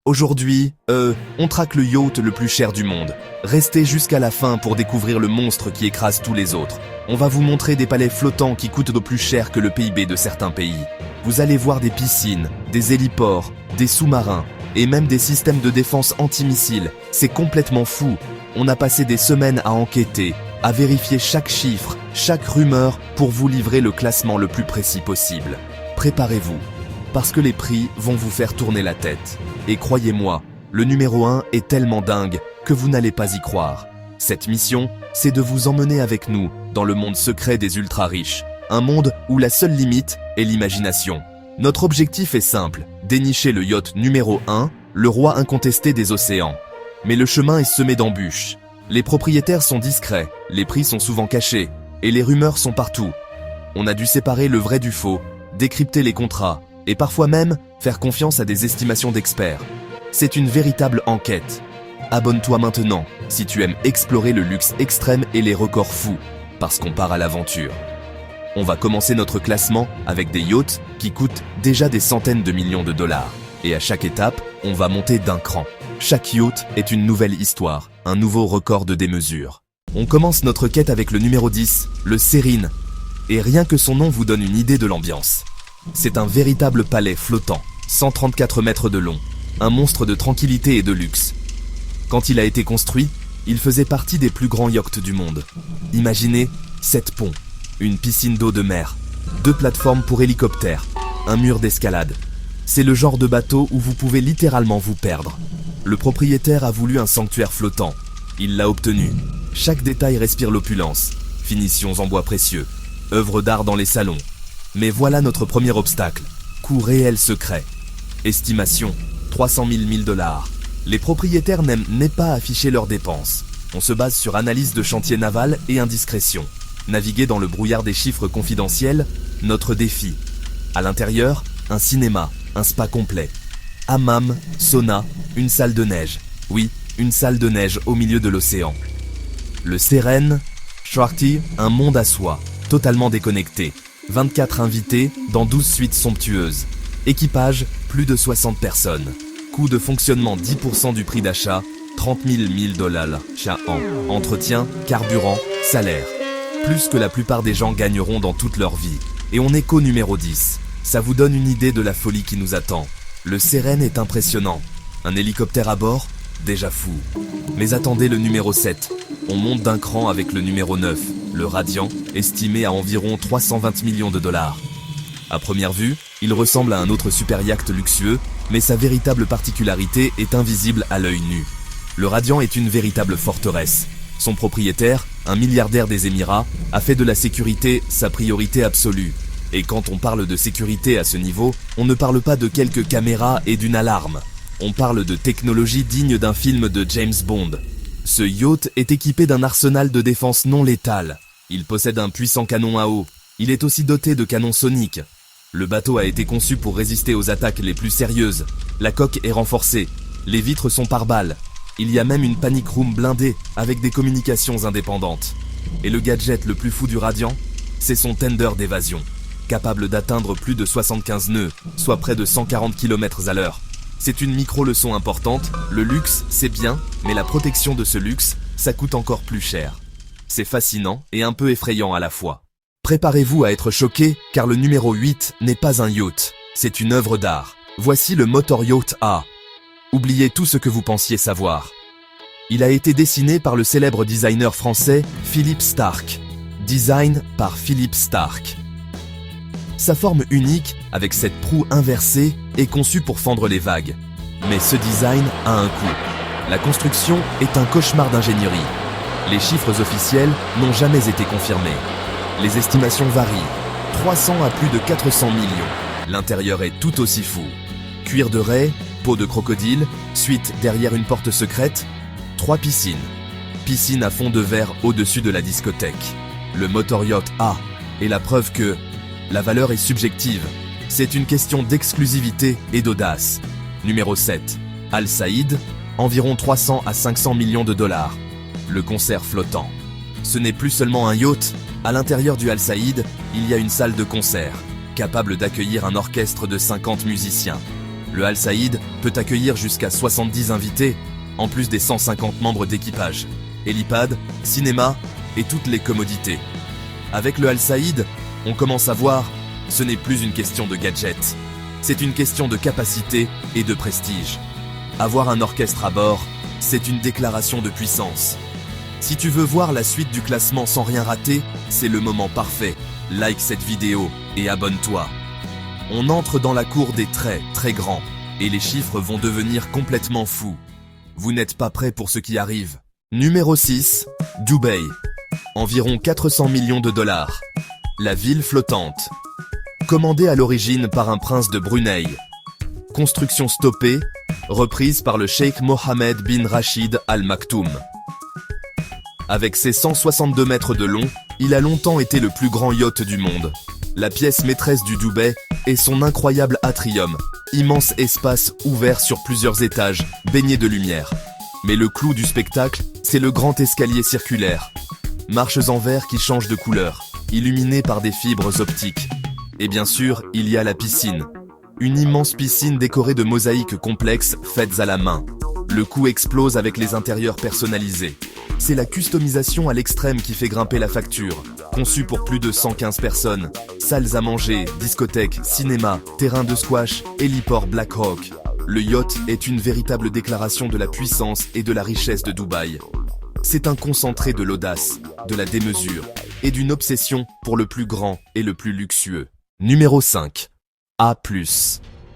Aujourd'hui, on traque le yacht le plus cher du monde. Restez jusqu'à la fin pour découvrir le monstre qui écrase tous les autres. On va vous montrer des palais flottants qui coûtent de plus cher que le PIB de certains pays. Vous allez voir des piscines, des héliports, des sous-marins, et même des systèmes de défense anti-missiles. C'est complètement fou. On a passé des semaines à enquêter, à vérifier chaque chiffre, chaque rumeur, pour vous livrer le classement le plus précis possible. Préparez-vous, parce que les prix vont vous faire tourner la tête. Et croyez-moi, le numéro 1 est tellement dingue que vous n'allez pas y croire. Cette mission, c'est de vous emmener avec nous dans le monde secret des ultra-riches. Un monde où la seule limite est l'imagination. Notre objectif est simple, dénicher le yacht numéro 1, le roi incontesté des océans. Mais le chemin est semé d'embûches. Les propriétaires sont discrets, les prix sont souvent cachés, et les rumeurs sont partout. On a dû séparer le vrai du faux, décrypter les contrats, et parfois même faire confiance à des estimations d'experts. C'est une véritable enquête. Abonne-toi maintenant si tu aimes explorer le luxe extrême et les records fous, parce qu'on part à l'aventure. On va commencer notre classement avec des yachts qui coûtent déjà des centaines de millions de dollars. Et à chaque étape, on va monter d'un cran. Chaque yacht est une nouvelle histoire, un nouveau record de démesure. On commence notre quête avec le numéro 10, le Serene. Et rien que son nom vous donne une idée de l'ambiance. C'est un véritable palais flottant, 134 mètres de long, un monstre de tranquillité et de luxe. Quand il a été construit, il faisait partie des plus grands yachts du monde. Imaginez 7 ponts, une piscine d'eau de mer, 2 plateformes pour hélicoptères, un mur d'escalade. C'est le genre de bateau où vous pouvez littéralement vous perdre. Le propriétaire a voulu un sanctuaire flottant. Il l'a obtenu. Chaque détail respire l'opulence. Finitions en bois précieux, œuvres d'art dans les salons. Mais voilà notre premier obstacle. Coût réel secret. Estimation, 300 000 dollars. Les propriétaires n'aiment pas afficher leurs dépenses. On se base sur analyse de chantier naval et indiscrétion. Naviguer dans le brouillard des chiffres confidentiels, notre défi. À l'intérieur, un cinéma, un spa complet. Hammam, sauna, une salle de neige. Oui, une salle de neige au milieu de l'océan. Le Serene, Shorty, un monde à soi, totalement déconnecté. 24 invités dans 12 suites somptueuses. Équipage, plus de 60 personnes. Coût de fonctionnement 10% du prix d'achat, 30 000 dollars chaque an. Entretien, carburant, salaire. Plus que la plupart des gens gagneront dans toute leur vie. Et on est qu'au numéro 10. Ça vous donne une idée de la folie qui nous attend. Le Serene est impressionnant. Un hélicoptère à bord, déjà fou. Mais attendez le numéro 7. On monte d'un cran avec le numéro 9, le Radiant, estimé à environ 320 millions de dollars. À première vue, il ressemble à un autre super yacht luxueux, mais sa véritable particularité est invisible à l'œil nu. Le Radiant est une véritable forteresse. Son propriétaire, un milliardaire des Émirats, a fait de la sécurité sa priorité absolue. Et quand on parle de sécurité à ce niveau, on ne parle pas de quelques caméras et d'une alarme. On parle de technologie digne d'un film de James Bond. Ce yacht est équipé d'un arsenal de défense non létal. Il possède un puissant canon à eau. Il est aussi doté de canons soniques. Le bateau a été conçu pour résister aux attaques les plus sérieuses. La coque est renforcée. Les vitres sont par balles. Il y a même une panic room blindée avec des communications indépendantes. Et le gadget le plus fou du Radiant, c'est son tender d'évasion, capable d'atteindre plus de 75 nœuds, soit près de 140 km/h. C'est une micro-leçon importante, le luxe, c'est bien, mais la protection de ce luxe, ça coûte encore plus cher. C'est fascinant et un peu effrayant à la fois. Préparez-vous à être choqués, car le numéro 8 n'est pas un yacht, c'est une œuvre d'art. Voici le Motor Yacht A. Oubliez tout ce que vous pensiez savoir. Il a été dessiné par le célèbre designer français Philippe Starck. Design par Philippe Starck. Sa forme unique, avec cette proue inversée, est conçue pour fendre les vagues. Mais ce design a un coût. La construction est un cauchemar d'ingénierie. Les chiffres officiels n'ont jamais été confirmés. Les estimations varient. 300 à plus de 400 millions. L'intérieur est tout aussi fou. Cuir de raie, peau de crocodile, suite derrière une porte secrète, 3 piscines. Piscine à fond de verre au-dessus de la discothèque. Le Motor Yacht A est la preuve que la valeur est subjective. C'est une question d'exclusivité et d'audace. Numéro 7. Al Saïd, environ 300 à 500 millions de dollars. Le concert flottant. Ce n'est plus seulement un yacht. À l'intérieur du Al Saïd, il y a une salle de concert, capable d'accueillir un orchestre de 50 musiciens. Le Al Saïd peut accueillir jusqu'à 70 invités, en plus des 150 membres d'équipage, hélipad, cinéma et toutes les commodités. Avec le Al Saïd, on commence à voir, ce n'est plus une question de gadget, c'est une question de capacité et de prestige. Avoir un orchestre à bord, c'est une déclaration de puissance. Si tu veux voir la suite du classement sans rien rater, c'est le moment parfait. Like cette vidéo et abonne-toi. On entre dans la cour des très très grands, et les chiffres vont devenir complètement fous. Vous n'êtes pas prêts pour ce qui arrive. Numéro 6, Dubaï. Environ 400 millions de dollars. La ville flottante. Commandée à l'origine par un prince de Brunei. Construction stoppée, reprise par le cheikh Mohammed bin Rachid Al Maktoum. Avec ses 162 mètres de long, il a longtemps été le plus grand yacht du monde. La pièce maîtresse du Dubaï est son incroyable atrium, immense espace ouvert sur plusieurs étages, baigné de lumière. Mais le clou du spectacle, c'est le grand escalier circulaire. Marches en verre qui changent de couleur, illuminées par des fibres optiques. Et bien sûr, il y a la piscine. Une immense piscine décorée de mosaïques complexes faites à la main. Le coût explose avec les intérieurs personnalisés. C'est la customisation à l'extrême qui fait grimper la facture. Conçu pour plus de 115 personnes. Salles à manger, discothèques, cinéma, terrain de squash, héliport Black Hawk. Le yacht est une véritable déclaration de la puissance et de la richesse de Dubaï. C'est un concentré de l'audace, de la démesure et d'une obsession pour le plus grand et le plus luxueux. Numéro 5. A+.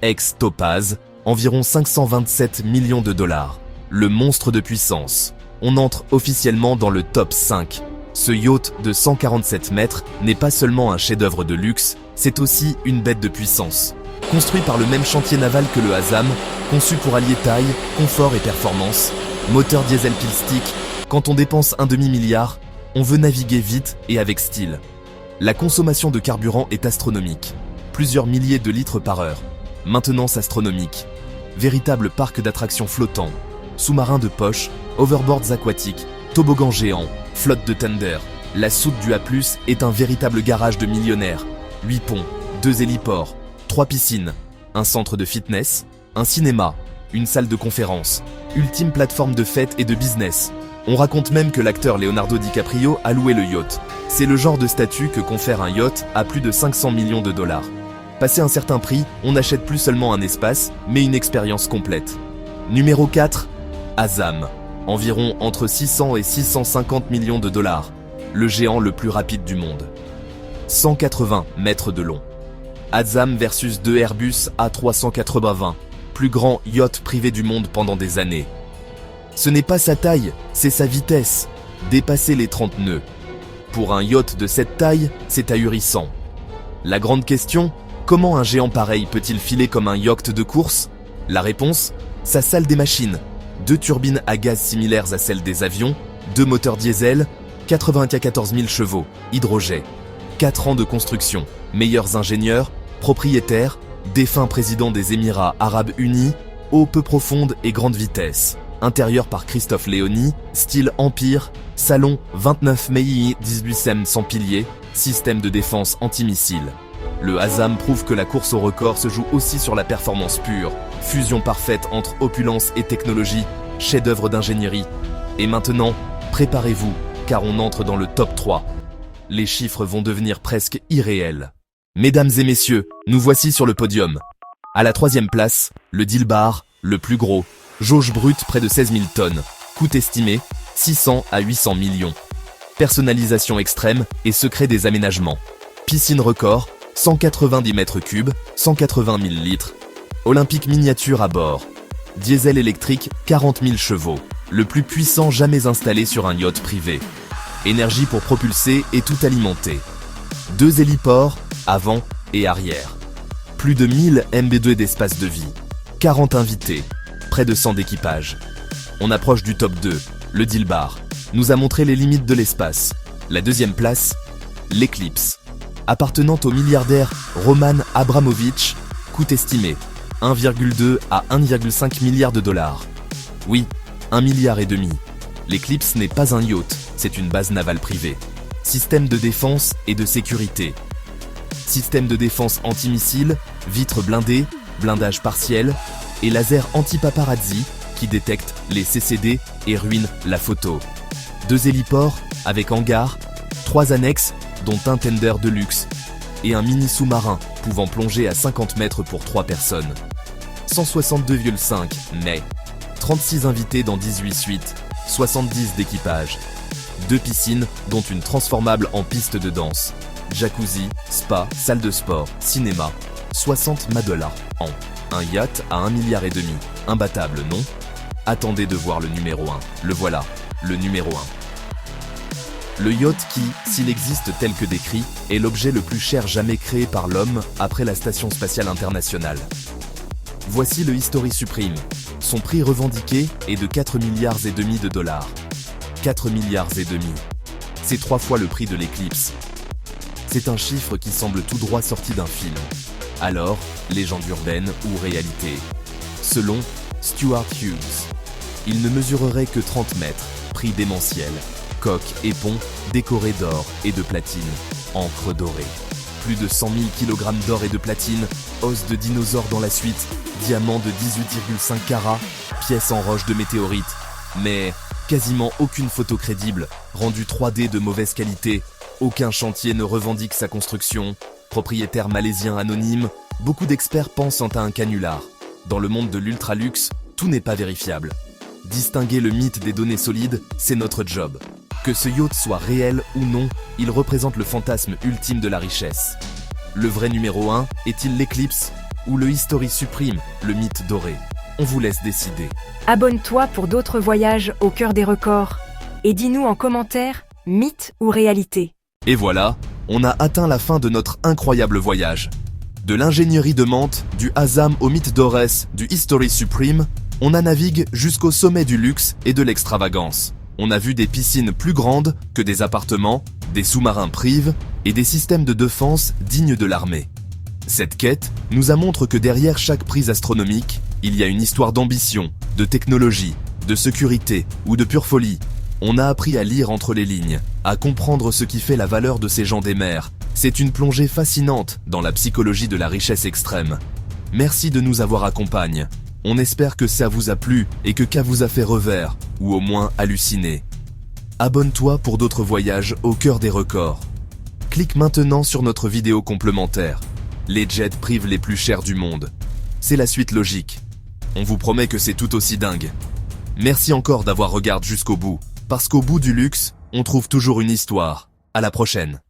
Ex-Topaz, environ 527 millions de dollars. Le monstre de puissance. On entre officiellement dans le top 5. Ce yacht de 147 mètres n'est pas seulement un chef-d'œuvre de luxe, c'est aussi une bête de puissance. Construit par le même chantier naval que le Azam, conçu pour allier taille, confort et performance, moteur diesel pile stick, quand on dépense un demi-milliard, on veut naviguer vite et avec style. La consommation de carburant est astronomique. Plusieurs milliers de litres par heure. Maintenance astronomique. Véritable parc d'attractions flottant. Sous-marins de poche, overboards aquatiques, toboggans géants, flotte de tender. La soute du A+, est un véritable garage de millionnaires. 8 ponts, 2 héliports, 3 piscines, un centre de fitness, un cinéma, une salle de conférence, ultime plateforme de fête et de business. On raconte même que l'acteur Leonardo DiCaprio a loué le yacht. C'est le genre de statut que confère un yacht à plus de 500 millions de dollars. Passé un certain prix, on n'achète plus seulement un espace, mais une expérience complète. Numéro 4. Azam. Environ entre 600 et 650 millions de dollars. Le géant le plus rapide du monde. 180 mètres de long. Azam versus 2 Airbus A380. Plus grand yacht privé du monde pendant des années. Ce n'est pas sa taille, c'est sa vitesse. Dépasser les 30 nœuds. Pour un yacht de cette taille, c'est ahurissant. La grande question, comment un géant pareil peut-il filer comme un yacht de course? La réponse, sa salle des machines. 2 turbines à gaz similaires à celles des avions, 2 moteurs diesel, 94 000 chevaux, hydrogène. 4 ans de construction, meilleurs ingénieurs, propriétaires, défunt président des Émirats Arabes Unis, eau peu profonde et grande vitesse. Intérieur par Christophe Léoni, style Empire, salon 29 Mei 18 sans piliers, système de défense antimissile. Le Azam prouve que la course au record se joue aussi sur la performance pure, fusion parfaite entre opulence et technologie, chef-d'œuvre d'ingénierie. Et maintenant, préparez-vous, car on entre dans le top 3. Les chiffres vont devenir presque irréels. Mesdames et messieurs, nous voici sur le podium. À la 3e place, le Dilbar, le plus gros. Jauge brute près de 16 000 tonnes. Coût estimé, 600 à 800 millions. Personnalisation extrême et secret des aménagements. Piscine record, 190 mètres cubes, 180 000 litres. Olympique miniature à bord. Diesel électrique, 40 000 chevaux. Le plus puissant jamais installé sur un yacht privé. Énergie pour propulser et tout alimenter. 2 héliports, avant et arrière. Plus de 1000 MB2 d'espace de vie. 40 invités. Près de 100 d'équipage. On approche du top 2, le Dilbar, nous a montré les limites de l'espace. La 2e place, l'Eclipse. Appartenant au milliardaire Roman Abramovich, coût estimé 1,2 à 1,5 milliard de dollars. Oui, 1,5 milliard. L'Eclipse n'est pas un yacht, c'est une base navale privée. Système de défense et de sécurité. Système de défense antimissile, vitres blindées, blindage partiel et laser anti-paparazzi qui détecte les CCD et ruine la photo. 2 héliports avec hangar, 3 annexes dont un tender de luxe et un mini sous-marin pouvant plonger à 50 mètres pour 3 personnes. 162,5 mai, 36 invités dans 18 suites, 70 d'équipage. 2 piscines dont une transformable en piste de danse. Jacuzzi, spa, salle de sport, cinéma. 60 Madola an. Un yacht à 1,5 milliard. Imbattable, non? Attendez de voir le numéro 1. Le voilà, le numéro 1. Le yacht qui, s'il existe tel que décrit, est l'objet le plus cher jamais créé par l'homme après la Station Spatiale Internationale. Voici le History Supreme. Son prix revendiqué est de 4,5 milliards de dollars. 4,5 milliards. C'est 3 fois le prix de l'Eclipse. C'est un chiffre qui semble tout droit sorti d'un film. Alors, légende urbaine ou réalité? Selon Stuart Hughes, il ne mesurerait que 30 mètres, prix démentiel, coque et pont décorés d'or et de platine, encre dorée. Plus de 100 000 kg d'or et de platine, os de dinosaures dans la suite, diamants de 18,5 carats, pièces en roche de météorite. Mais quasiment aucune photo crédible, rendue 3D de mauvaise qualité, aucun chantier ne revendique sa construction, propriétaire malaisien anonyme, beaucoup d'experts pensent à un canular. Dans le monde de l'ultraluxe, tout n'est pas vérifiable. Distinguer le mythe des données solides, c'est notre job. Que ce yacht soit réel ou non, il représente le fantasme ultime de la richesse. Le vrai numéro 1 est-il l'Eclipse ou le History Supreme, le mythe doré? On vous laisse décider. Abonne-toi pour d'autres voyages au cœur des records. Et dis-nous en commentaire, mythe ou réalité. Et voilà, on a atteint la fin de notre incroyable voyage. De l'ingénierie de Mantes, du Hazam au mythe d'Orès, du History Supreme, on a navigué jusqu'au sommet du luxe et de l'extravagance. On a vu des piscines plus grandes que des appartements, des sous-marins privés et des systèmes de défense dignes de l'armée. Cette quête nous a montré que derrière chaque prise astronomique, il y a une histoire d'ambition, de technologie, de sécurité ou de pure folie. On a appris à lire entre les lignes, à comprendre ce qui fait la valeur de ces gens des mers. C'est une plongée fascinante dans la psychologie de la richesse extrême. Merci de nous avoir accompagnés. On espère que ça vous a plu et que ça vous a fait revers, ou au moins halluciner. Abonne-toi pour d'autres voyages au cœur des records. Clique maintenant sur notre vidéo complémentaire. Les jets privés les plus chers du monde. C'est la suite logique. On vous promet que c'est tout aussi dingue. Merci encore d'avoir regardé jusqu'au bout, parce qu'au bout du luxe, on trouve toujours une histoire. À la prochaine.